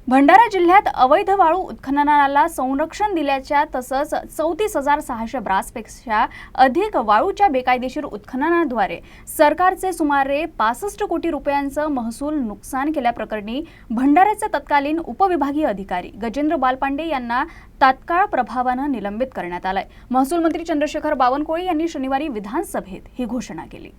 भंडारा जिल्ह्यात अवैध वाळू उत्खननाला संरक्षण दिल्याच्या तसंच 34,600 ब्रासपेक्षा अधिक वाळूच्या बेकायदेशीर उत्खननाद्वारे सरकारचे सुमारे 65 कोटी रुपयांचं महसूल नुकसान केल्याप्रकरणी भंडाऱ्याचे तत्कालीन उपविभागीय अधिकारी गजेंद्र बालपांडे यांना तात्काळ प्रभावानं निलंबित करण्यात आलंय। महसूल मंत्री चंद्रशेखर बावनकुळे यांनी शनिवारी विधानसभेत ही घोषणा केली।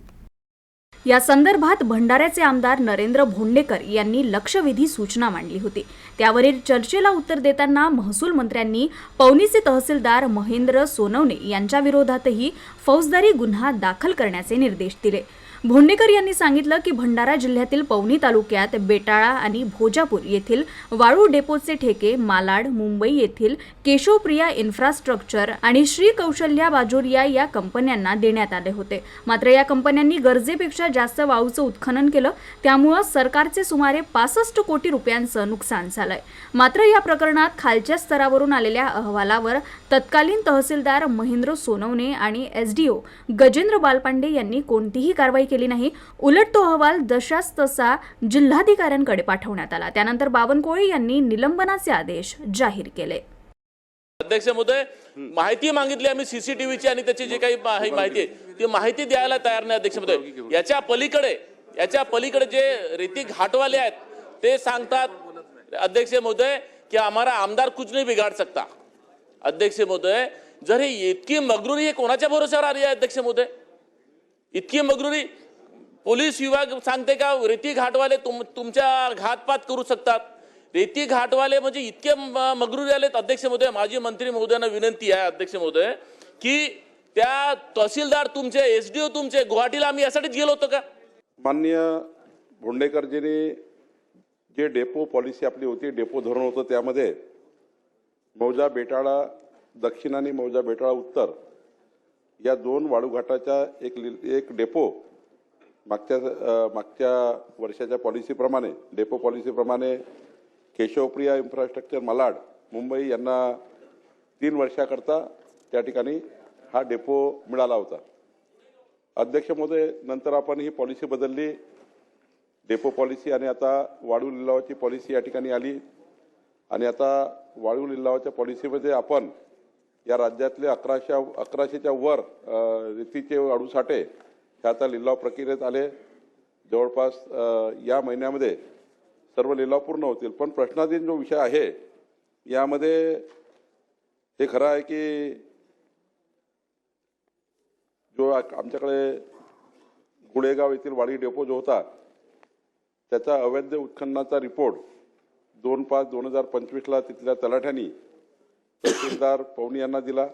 या संदर्भात भंडाऱ्याचे आमदार नरेंद्र भोंडेकर यांनी लक्षवेधी सूचना मांडली होती। त्यावरील चर्चेला उत्तर देताना महसूल मंत्र्यांनी पवनीचे तहसीलदार महेंद्र सोनवणे यांच्या विरोधातही फौजदारी गुन्हा दाखल करण्याचे निर्देश दिले। भोंडेकर यांनी सांगितलं की भंडारा जिल्ह्यातील पवनी तालुक्यात बेटाळा आणि भोजापूर येथील वाळू डेपोचे ठेके मालाड, मुंबई येथील केशवप्रिया इन्फ्रास्ट्रक्चर आणि श्री कौशल्या बाजोरिया या कंपन्यांना देण्यात आले होते। मात्र या कंपन्यांनी गरजेपेक्षा जास्त वाळूचं उत्खनन केलं, त्यामुळे सरकारचे सुमारे 65 कोटी रुपयांचं नुकसान झालंय। मात्र या प्रकरणात खालच्या स्तरावरून आलेल्या अहवालावर तत्कालीन तहसीलदार महेंद्र सोनवणे आणि एसडीओ गजेंद्र बालपांडे यांनी कोणतीही कारवाई केली नाही। उलट तो अहवाल जशास तसा जिल्हाधिकाऱ्यांकडे पाठवण्यात आला। त्यानंतर बावनकुळे यांनी निलंबनाचे आदेश जाहीर केले। अध्यक्ष महोदय, माहिती मागितली आम्ही सीसीटीव्हीची आणि त्याची जे काही माहिती आहे ती माहिती द्यायला तयार नाही अध्यक्ष महोदय। याच्या पलीकडे जे रेती घाटवाले आहेत ते सांगतात अध्यक्ष महोदय की हमारा आमदार कुछ नहीं बिगाड़ सकता। अध्यक्ष महोदय, जर ही इतकी मगरुरी हे कोणाच्या भरोश्यावर आली आहे अध्यक्ष महोदय? इतकी मगरुरी पोलीस विभाग सांगते का रेती घाटवाले तुमच्या घातपात करू शकतात? रेती घाटवाले म्हणजे इतके मगरुरी आलेत अध्यक्ष महोदय। माझी मंत्री महोदयांना विनंती आहे अध्यक्ष महोदय की त्या तहसीलदार तुमचे, एसडीओ तुमचे गुवाहाटीला आम्ही यासाठीच गेलो होतो का? माननीय भोंडेकरजींनी जे डेपो पॉलिसी आपली होती, डेपो धोरण होतं, त्यामध्ये मौजा बेटाळा दक्षिण आणि मौजा बेटाळा उत्तर या दोन वाळूघाटाच्या एक डेपो मागच्या वर्षाच्या पॉलिसीप्रमाणे, डेपो पॉलिसीप्रमाणे केशवप्रिया इन्फ्रास्ट्रक्चर मालाड मुंबई यांना 3 वर्षाकरता त्या ठिकाणी हा डेपो मिळाला होता। अध्यक्ष महोदय, नंतर आपण ही पॉलिसी बदलली, डेपो पॉलिसी, आणि आता वाळू लिलावाची पॉलिसी या ठिकाणी आली। आणि आता वाळू लिलावाच्या पॉलिसीमध्ये आपण या राज्यातले 1100च्या वर रेतीचे वाळू साठे हे आता लिलाव प्रक्रियेत आले। जवळपास या महिन्यामध्ये सर्व लिलाव पूर्ण होतील। पण प्रश्नाधीन जो विषय आहे यामध्ये हे खरं आहे की जो आमच्याकडे गुळेगाव येथील वाळी डेपो जो होता त्याचा अवैध उत्खननाचा रिपोर्ट 2/5/2025 तिथल्या तलाठ्यांनी तहसीलदार पवनी यांना दिला।